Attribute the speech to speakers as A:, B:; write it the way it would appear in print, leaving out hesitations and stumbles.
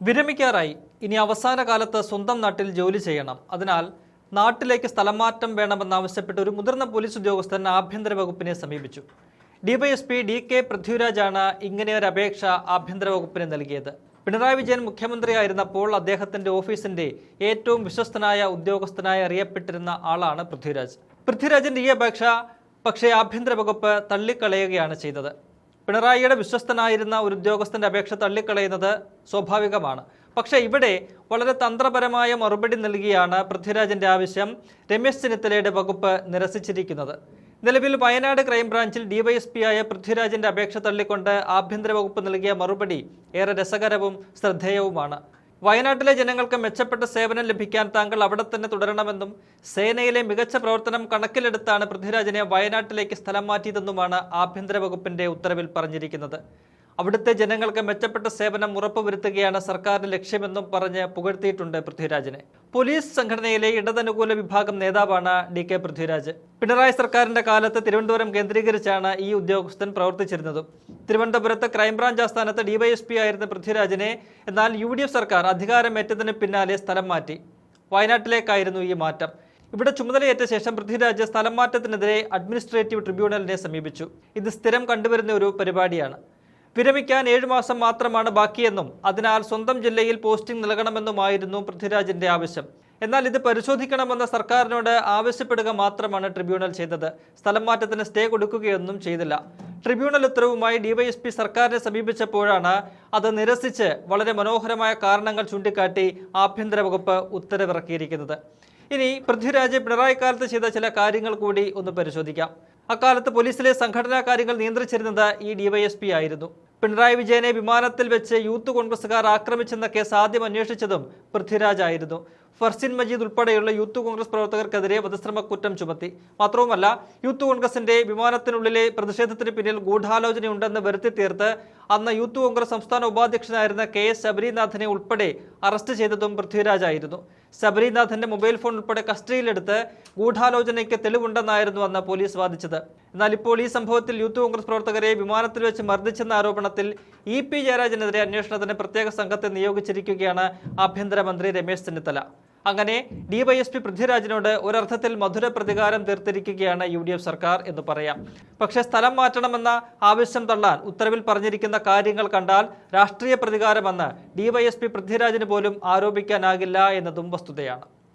A: വിരമിക്കാറായി. ഇനി അവസാന കാലത്ത് സ്വന്തം നാട്ടിൽ ജോലി ചെയ്യണം. അതിനാൽ നാട്ടിലേക്ക് സ്ഥലം മാറ്റം വേണമെന്നാവശ്യപ്പെട്ട് ഒരു മുതിർന്ന പോലീസ് ഉദ്യോഗസ്ഥൻ ആഭ്യന്തര വകുപ്പിനെ സമീപിച്ചു. ഡിവൈഎസ്പി DK പൃഥ്വിരാജാണ് ഇങ്ങനെയൊരു അപേക്ഷ ആഭ്യന്തര വകുപ്പിന് നൽകിയത്. പിണറായി വിജയൻ മുഖ്യമന്ത്രിയായിരുന്നപ്പോൾ അദ്ദേഹത്തിന്റെ ഓഫീസിന്റെ ഏറ്റവും വിശ്വസ്തനായ ഉദ്യോഗസ്ഥനായി അറിയപ്പെട്ടിരുന്ന ആളാണ് പൃഥ്വിരാജ്. പൃഥ്വിരാജിന്റെ ഈ അപേക്ഷ പക്ഷേ ആഭ്യന്തര വകുപ്പ് തള്ളിക്കളയുകയാണ് ചെയ്തത്. പിണറായിയുടെ വിശ്വസ്തനായിരുന്ന ഒരു ഉദ്യോഗസ്ഥന്റെ അപേക്ഷ തള്ളിക്കളയുന്നത് സ്വാഭാവികമാണ്. പക്ഷേ ഇവിടെ വളരെ തന്ത്രപരമായ മറുപടി നൽകിയാണ് പൃഥ്വിരാജിന്റെ ആവശ്യം രമേശ് ചെന്നിത്തലയുടെ വകുപ്പ് നിരസിച്ചിരിക്കുന്നത്. നിലവിൽ വയനാട് ക്രൈംബ്രാഞ്ചിൽ ഡിവൈഎസ്പിയായ പൃഥ്വിരാജിന്റെ അപേക്ഷ തള്ളിക്കൊണ്ട് ആഭ്യന്തര വകുപ്പ് നൽകിയ മറുപടി ഏറെ രസകരവും ശ്രദ്ധേയവുമാണ്. വയനാട്ടിലെ ജനങ്ങൾക്ക് മെച്ചപ്പെട്ട സേവനം ലഭിക്കാൻ താങ്കൾ അവിടെ തന്നെ തുടരണമെന്നും സേനയിലെ മികച്ച പ്രവർത്തനം കണക്കിലെടുത്താണ് പൃഥ്വിരാജിനെ വയനാട്ടിലേക്ക് സ്ഥലം മാറ്റിയതെന്നുമാണ് ആഭ്യന്തര വകുപ്പിന്റെ ഉത്തരവിൽ പറഞ്ഞിരിക്കുന്നത്. അവിടുത്തെ ജനങ്ങൾക്ക് മെച്ചപ്പെട്ട സേവനം ഉറപ്പുവരുത്തുകയാണ് സർക്കാരിന്റെ ലക്ഷ്യമെന്നും പറഞ്ഞ് പുകഴ്ത്തിയിട്ടുണ്ട് പൃഥ്വിരാജിനെ. പോലീസ് സംഘടനയിലെ ഇടതനുകൂല വിഭാഗം നേതാവാണ് DK പൃഥ്വിരാജ്. പിണറായി സർക്കാരിന്റെ കാലത്ത് തിരുവനന്തപുരം കേന്ദ്രീകരിച്ചാണ് ഈ ഉദ്യോഗസ്ഥൻ പ്രവർത്തിച്ചിരുന്നതും. തിരുവനന്തപുരത്ത് ക്രൈംബ്രാഞ്ച് ആസ്ഥാനത്ത് DYSP ആയിരുന്ന പൃഥ്വിരാജിനെ എന്നാൽ UDF സർക്കാർ അധികാരമേറ്റതിന് പിന്നാലെ സ്ഥലം മാറ്റി. വയനാട്ടിലേക്കായിരുന്നു ഈ മാറ്റം. ഇവിടെ ചുമതലയേറ്റ ശേഷം പൃഥ്വിരാജ് സ്ഥലം മാറ്റത്തിനെതിരെ അഡ്മിനിസ്ട്രേറ്റീവ് ട്രിബ്യൂണലിനെ സമീപിച്ചു. ഇത് സ്ഥിരം കണ്ടുവരുന്ന ഒരു പരിപാടിയാണ്. വിരമിക്കാൻ 7 മാസം മാത്രമാണ് ബാക്കിയെന്നും അതിനാൽ സ്വന്തം ജില്ലയിൽ പോസ്റ്റിംഗ് നൽകണമെന്നുമായിരുന്നു പൃഥ്വിരാജിന്റെ ആവശ്യം. എന്നാൽ ഇത് പരിശോധിക്കണമെന്ന് സർക്കാരിനോട് ആവശ്യപ്പെടുക മാത്രമാണ് ട്രിബ്യൂണൽ ചെയ്തത്. സ്ഥലം മാറ്റത്തിന് സ്റ്റേ കൊടുക്കുകയൊന്നും ചെയ്തില്ല. ട്രിബ്യൂണൽ ഉത്തരവുമായി DYSP സർക്കാരിനെ സമീപിച്ചപ്പോഴാണ് അത് നിരസിച്ച് വളരെ മനോഹരമായ കാരണങ്ങൾ ചൂണ്ടിക്കാട്ടി ആഭ്യന്തര വകുപ്പ് ഉത്തരവിറക്കിയിരിക്കുന്നത്. ഇനി പൃഥ്വിരാജ് പിണറായി കാലത്ത് ചെയ്ത ചില കാര്യങ്ങൾ കൂടി ഒന്ന് പരിശോധിക്കാം. അക്കാലത്ത് പോലീസിലെ സംഘടനാ കാര്യങ്ങൾ നിയന്ത്രിച്ചിരുന്നത് ഈ DYSP ആയിരുന്നു. പിണറായി വിജയനെ വിമാനത്തിൽ വെച്ച് യൂത്ത് കോൺഗ്രസുകാർ ആക്രമിച്ചെന്ന കേസ് ആദ്യം അന്വേഷിച്ചതും പൃഥ്വിരാജ് ആയിരുന്നു. ഫർസിൻ മജീദ് ഉൾപ്പെടെയുള്ള യൂത്ത് കോൺഗ്രസ് പ്രവർത്തകർക്കെതിരെ വധശ്രമക്കുറ്റം ചുമത്തി. മാത്രവുമല്ല, യൂത്ത് കോൺഗ്രസിന്റെ വിമാനത്തിനുള്ളിലെ പ്രതിഷേധത്തിന് പിന്നിൽ ഗൂഢാലോചനയുണ്ടെന്ന് വരുത്തി തീർത്ത് അന്ന് യൂത്ത് കോൺഗ്രസ് സംസ്ഥാന ഉപാധ്യക്ഷനായിരുന്ന KS ശബരിനാഥിനെ ഉൾപ്പെടെ അറസ്റ്റ് ചെയ്തതും പൃഥ്വിരാജായിരുന്നു. ശബരിനാഥന്റെ മൊബൈൽ ഫോൺ ഉൾപ്പെടെ കസ്റ്റഡിയിലെടുത്ത് ഗൂഢാലോചനയ്ക്ക് തെളിവുണ്ടെന്നായിരുന്നു അന്ന് പോലീസ് വാദിച്ചത്. എന്നാൽ ഇപ്പോൾ ഈ സംഭവത്തിൽ യൂത്ത് കോൺഗ്രസ് പ്രവർത്തകരെ വിമാനത്തിൽ വെച്ച് മർദ്ദിച്ചെന്ന ആരോപണത്തിൽ EP ജയരാജനെതിരെ അന്വേഷണത്തിന് പ്രത്യേക സംഘത്തെ നിയോഗിച്ചിരിക്കുകയാണ് ആഭ്യന്തരമന്ത്രി രമേശ് ചെന്നിത്തല. അങ്ങനെ DYSP പൃഥ്വിരാജിനോട് ഒരർത്ഥത്തിൽ മധുര പ്രതികാരം തീർത്തിരിക്കുകയാണ് UDF സർക്കാർ എന്ന് പറയാം. പക്ഷേ സ്ഥലം മാറ്റണമെന്ന ആവശ്യം തള്ളാൻ ഉത്തരവിൽ പറഞ്ഞിരിക്കുന്ന കാര്യങ്ങൾ കണ്ടാൽ രാഷ്ട്രീയ പ്രതികാരമെന്ന് DYSP പൃഥ്വിരാജിന് പോലും ആരോപിക്കാനാകില്ല എന്നതും വസ്തുതയാണ്.